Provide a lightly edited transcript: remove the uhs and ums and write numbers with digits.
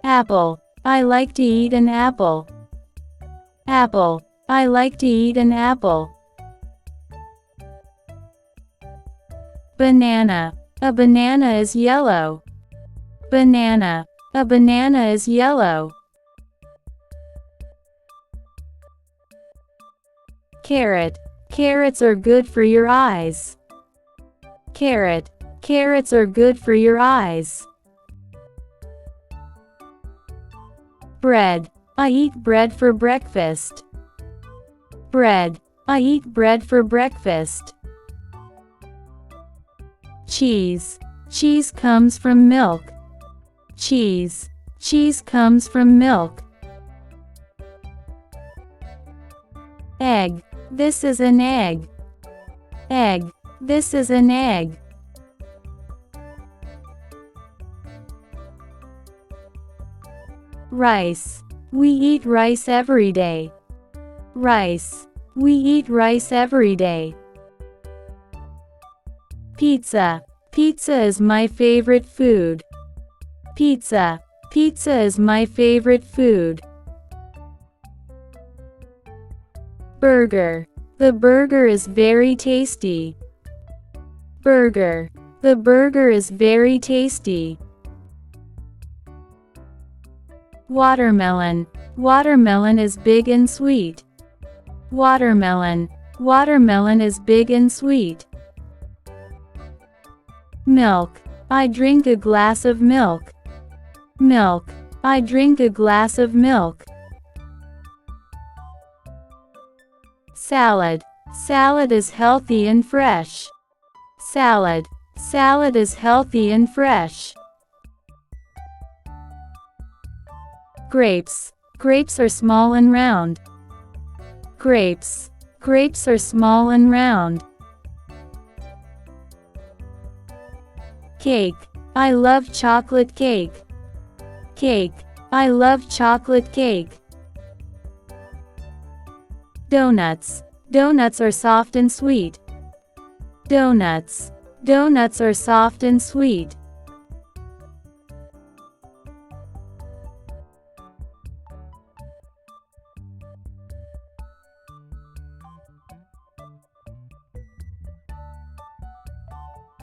Apple. I like to eat an apple. Apple. I like to eat an apple. Banana. A banana is yellow. Banana. A banana is yellow. Carrot. Carrots are good for your eyes. Carrot. Carrots are good for your eyes. Bread. I eat bread for breakfast. Bread. I eat bread for breakfast. Cheese. Cheese comes from milk. Cheese. Cheese comes from milk. Egg. This is an egg. Egg. This is an egg. Rice. We eat rice every day. Rice. We eat rice every day. Pizza. Pizza is my favorite food. Pizza. Pizza is my favorite food. Burger. The burger is very tasty. Burger. The burger is very tasty. Watermelon. Watermelon is big and sweet. Watermelon. Watermelon is big and sweet. Milk. I drink a glass of milk. Milk. I drink a glass of milk. Salad. Salad is healthy and fresh. Salad. Salad is healthy and fresh. Grapes. Grapes are small and round. Grapes. Grapes are small and round. Cake. I love chocolate cake. Cake. I love chocolate cake. Donuts. Donuts are soft and sweet. Donuts. Donuts are soft and sweet.